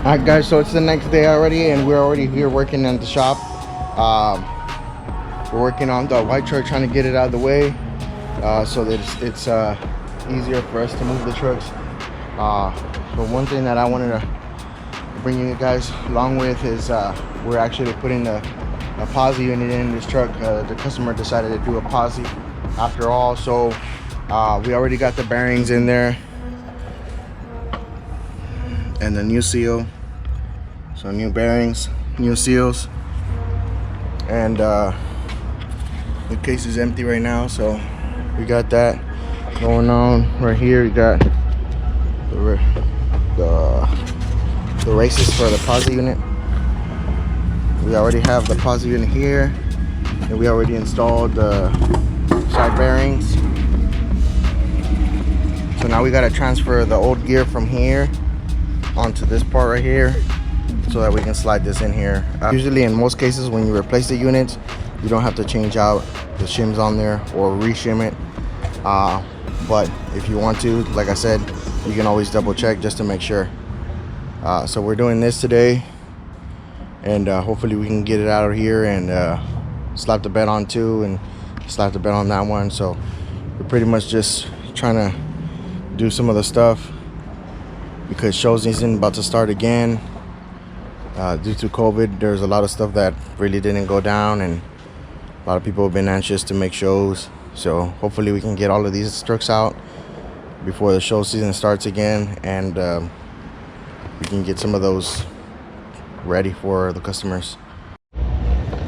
Alright guys, so it's the next day already and we're already here working at the shop. We're working on the white truck, trying to get it out of the way so that it's easier for us to move the trucks. But one thing that I wanted to bring you guys along with is we're actually putting a Posi unit in this truck. The customer decided to do a Posi after all, so we already got the bearings in there and the new seal. So new bearings, new seals, and the case is empty right now, so we got that going on right here. We got the races for the Posi unit. We already have the Posi unit here, and we already installed the side bearings. So now we got to transfer the old gear from here onto this part right here, so that we can slide this in here. Usually in most cases when you replace the units, you don't have to change out the shims on there or re-shim it. But if you want to, like I said, you can always double check just to make sure. So we're doing this today, and hopefully we can get it out of here and slap the bed on too, and slap the bed on that one. So we're pretty much just trying to do some of the stuff because show season about to start again. Due to COVID, there's a lot of stuff that really didn't go down, and a lot of people have been anxious to make shows. So hopefully we can get all of these trucks out before the show season starts again, and we can get some of those ready for the customers.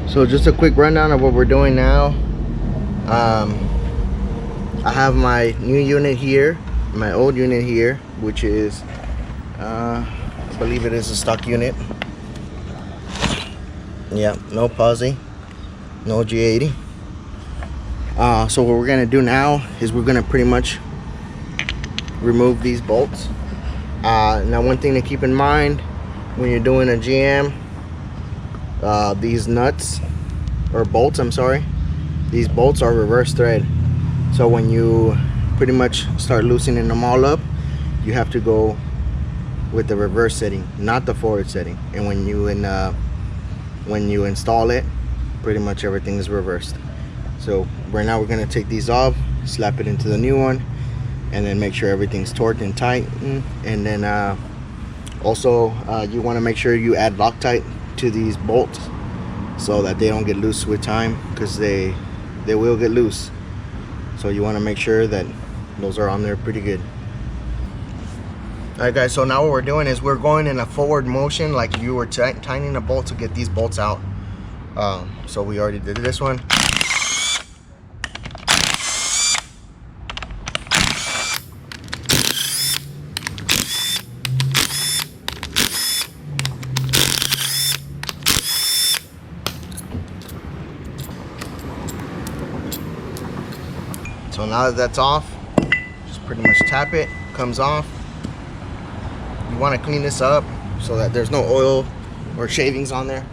So just a quick rundown of what we're doing now. I have my new unit here, my old unit here, which is I believe it is a stock unit. Yeah, no Posi, no G80. So what we're gonna do now is we're gonna pretty much remove these bolts. Now one thing to keep in mind when you're doing a GM, these nuts or bolts, I'm sorry, these bolts are reverse thread. So when you pretty much start loosening them all up, you have to go with the reverse setting, not the forward setting. And when you install it, pretty much everything is reversed. So right now we're going to take these off, slap it into the new one, and then make sure everything's torqued and tight. And then also you want to make sure you add Loctite to these bolts so that they don't get loose with time, because they will get loose. So you want to make sure that those are on there pretty good. Alright guys, so now what we're doing is we're going in a forward motion, like you were tightening a bolt to get these bolts out. So we already did this one. So now that that's off, just pretty much tap it, comes off. You want to clean this up so that there's no oil or shavings on there.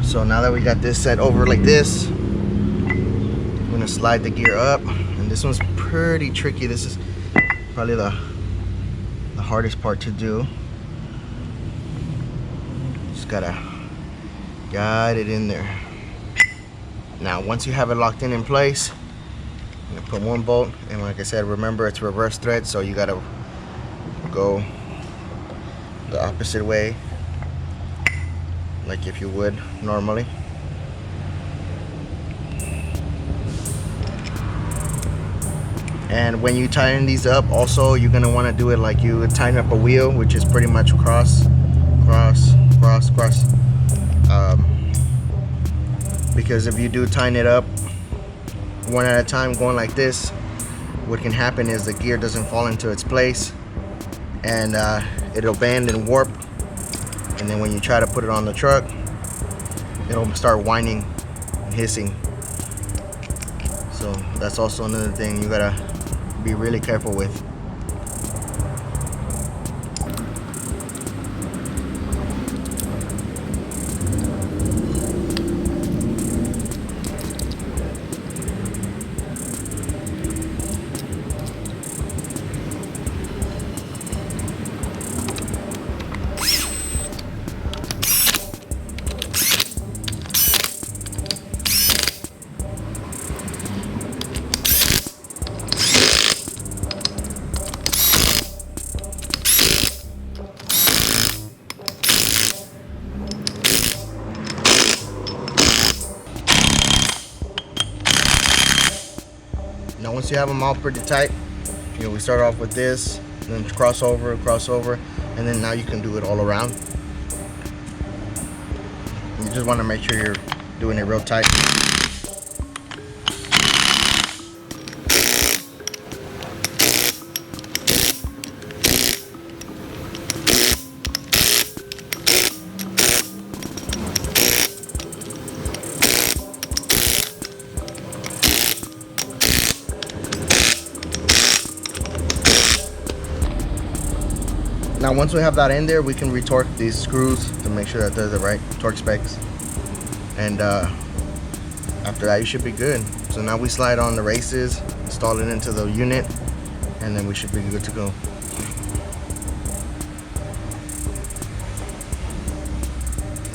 So now that we got this set over like this, I'm gonna slide the gear up, and this one's pretty tricky. This is probably the hardest part to do. Just gotta guide it in there. Now once you have it locked in place, I'm gonna put one bolt, and like I said, remember it's reverse thread, so you gotta go the opposite way, like if you would normally. And when you tighten these up, also you're gonna want to do it like you would tighten up a wheel, which is pretty much cross, cross, cross, cross. Because if you do tighten it up one at a time, going like this, what can happen is the gear doesn't fall into its place, and it'll bend and warp. And then when you try to put it on the truck, it'll start whining and hissing. So that's also another thing you gotta be really careful with. Now once you have them all pretty tight, you know, we start off with this, then cross over, and then now you can do it all around. You just want to make sure you're doing it real tight. Now once we have that in there, we can retorque these screws to make sure that they're the right torque specs. And after that, you should be good. So now we slide on the races, install it into the unit, and then we should be good to go.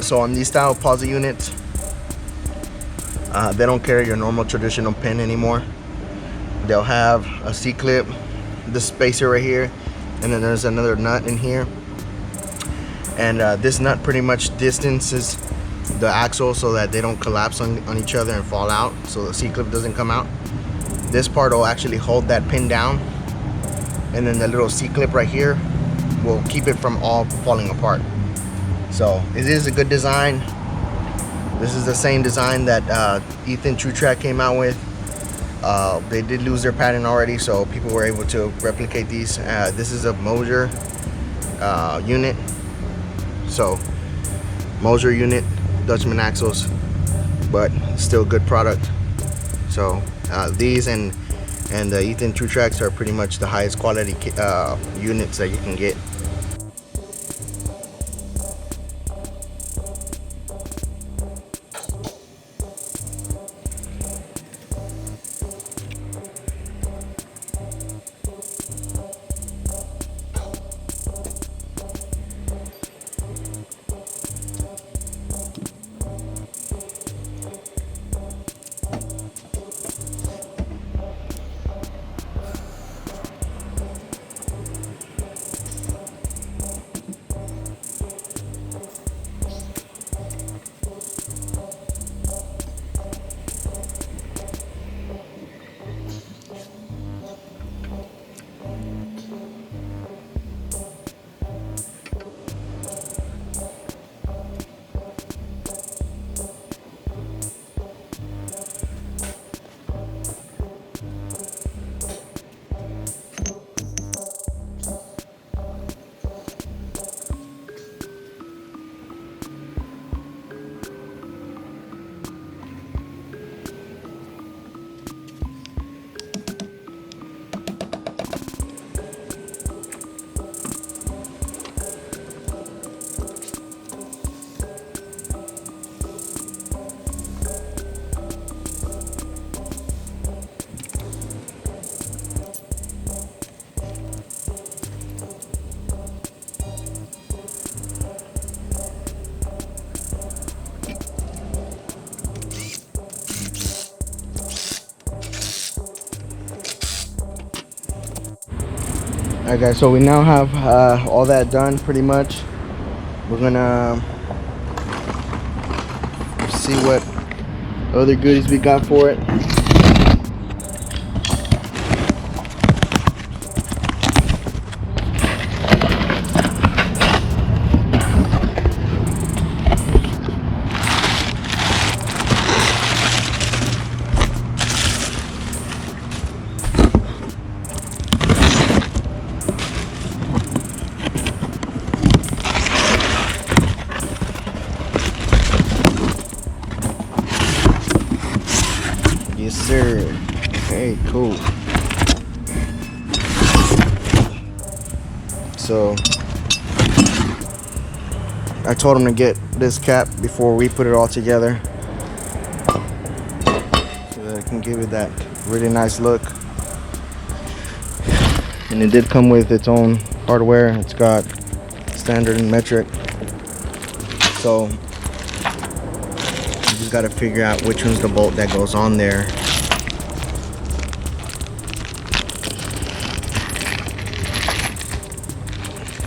So on these style Posi units, they don't carry your normal traditional pin anymore. They'll have a C-clip, the spacer right here, and then there's another nut in here, and this nut pretty much distances the axle so that they don't collapse on each other and fall out, so the C-clip doesn't come out. This part will actually hold that pin down, and then the little C-clip right here will keep it from all falling apart. So it is a good design. This is the same design that Ethan True Track came out with. They did lose their patent already, so people were able to replicate these. This is a Moser unit. So Moser unit, Dutchman axles, but still good product. So these and the Ethan True Tracks are pretty much the highest quality units that you can get. Alright guys, so we now have all that done pretty much. We're gonna see what other goodies we got for it. Yes sir. Okay, cool. So I told him to get this cap before we put it all together, so that I can give it that really nice look. And it did come with its own hardware. It's got standard and metric, so you just got to figure out which one's the bolt that goes on there.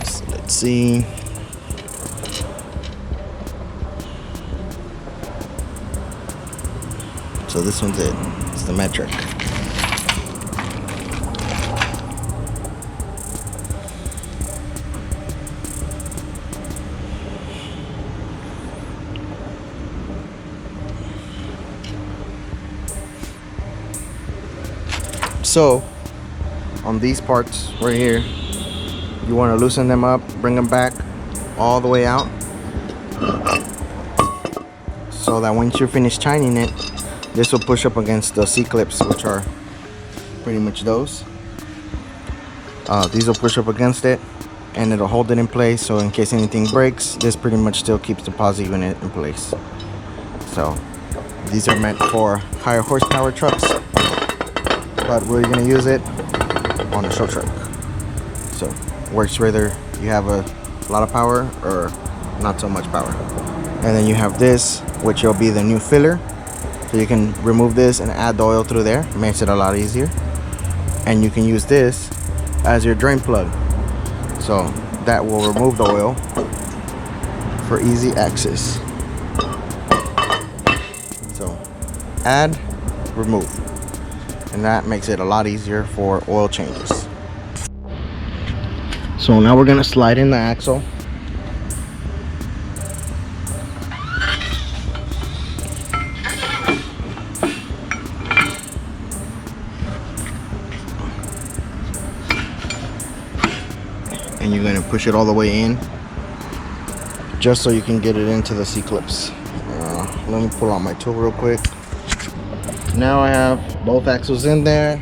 So let's see. So this one's it. It's the metric. So on these parts right here, you want to loosen them up, bring them back all the way out, so that once you're finished tightening it, this will push up against the C-clips, which are pretty much those. These will push up against it and it'll hold it in place, so in case anything breaks, this pretty much still keeps the Posi unit in place. So these are meant for higher horsepower trucks, but we're gonna use it on a short truck. So works whether you have a lot of power or not so much power. And then you have this, which will be the new filler. So you can remove this and add the oil through there. It makes it a lot easier. And you can use this as your drain plug. So that will remove the oil for easy access. So add, remove. And that makes it a lot easier for oil changes. So now we're gonna slide in the axle. And you're gonna push it all the way in, just so you can get it into the C-clips. Let me pull out my tool real quick. Now I have both axles in there.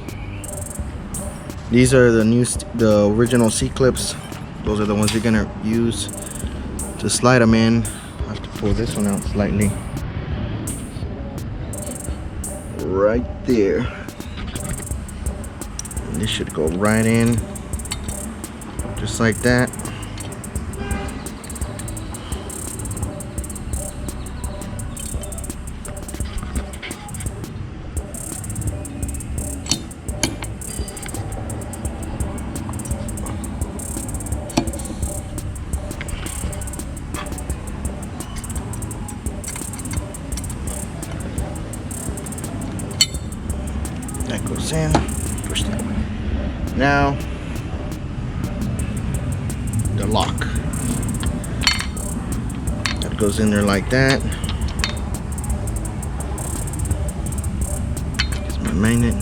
These are the original C-clips. Those are the ones you're gonna use to slide them in. I have to pull this one out slightly. Right there. And this should go right in, just like that. That goes in, push that way. Now, the lock. That goes in there like that. Here's my magnet.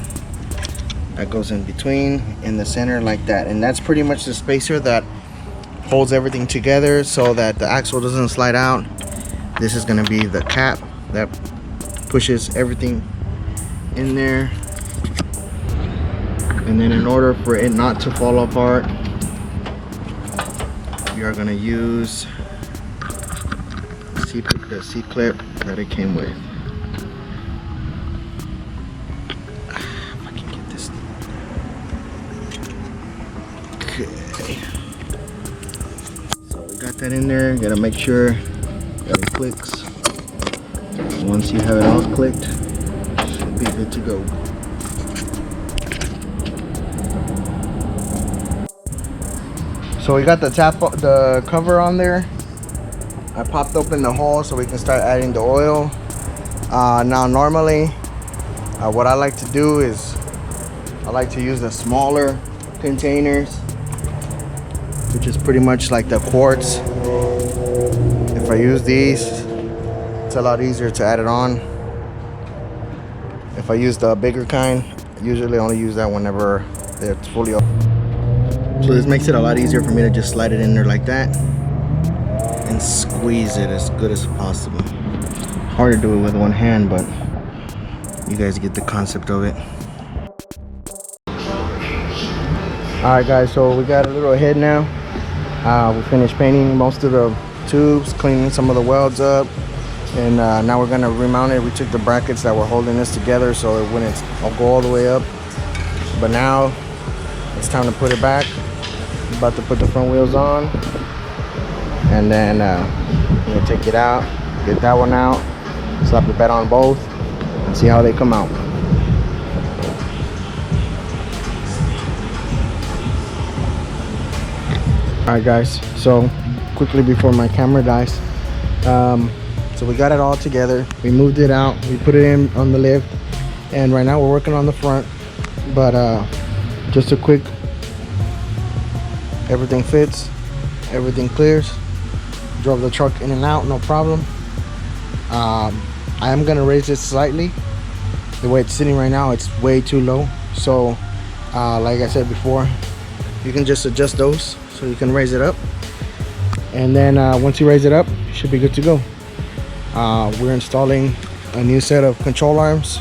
That goes in between, in the center like that. And that's pretty much the spacer that holds everything together so that the axle doesn't slide out. This is gonna be the cap that pushes everything in there. And then in order for it not to fall apart, we are going to use the C-clip that it came with. If I can get this. Okay. So we got that in there. Got to make sure that it clicks. Once you have it all clicked, it should be good to go. So we got the cover on there. I popped open the hole so we can start adding the oil. Now normally, what I like to do is I like to use the smaller containers, which is pretty much like the quarts. If I use these, it's a lot easier to add it on. If I use the bigger kind, I usually only use that whenever it's fully open. So this makes it a lot easier for me to just slide it in there like that and squeeze it as good as possible. Hard to do it with one hand, but you guys get the concept of it. Alright guys, so we got a little ahead now. We finished painting most of the tubes, cleaning some of the welds up, and now we're gonna remount it. We took the brackets that were holding this together so it wouldn't go all the way up. But now it's time to put it back. About to put the front wheels on, and then we're gonna take it out, get that one out, slap the bed on both, and see how they come out. Alright guys, so quickly before my camera dies, so we got it all together, we moved it out, we put it in on the lift, and right now we're working on the front. But just a quick, everything fits, everything clears. Drove the truck in and out, no problem. I am gonna raise it slightly. The way it's sitting right now, it's way too low, so Like I said before, you can just adjust those so you can raise it up, and then once you raise it up, you should be good to go. We're installing a new set of control arms.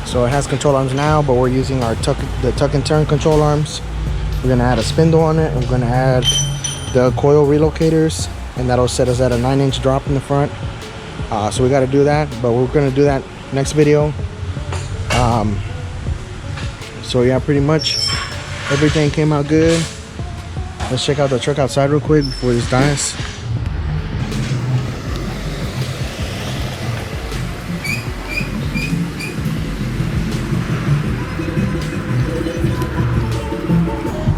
So it has control arms now, but we're using our tuck and turn control arms. We're gonna add a spindle on it, and we're gonna add the coil relocators, and that'll set us at a 9-inch drop in the front. So we got to do that, but we're gonna do that next video. So yeah, pretty much everything came out good. Let's check out the truck outside real quick before this dies.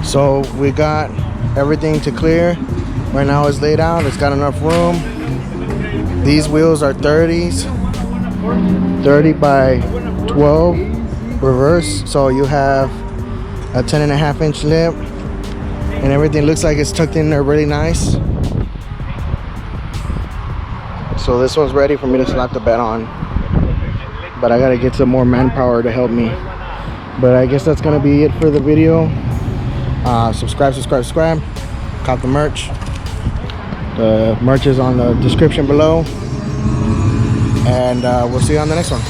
So we got everything to clear. Right now it's laid out, it's got enough room. These wheels are 30s, 30 by 12 reverse. So you have a 10.5-inch lip, and everything looks like it's tucked in there really nice. So this one's ready for me to slap the bed on, but I gotta get some more manpower to help me. But I guess that's gonna be it for the video. Subscribe. Cop the merch. The merch is on the description below, and we'll see you on the next one.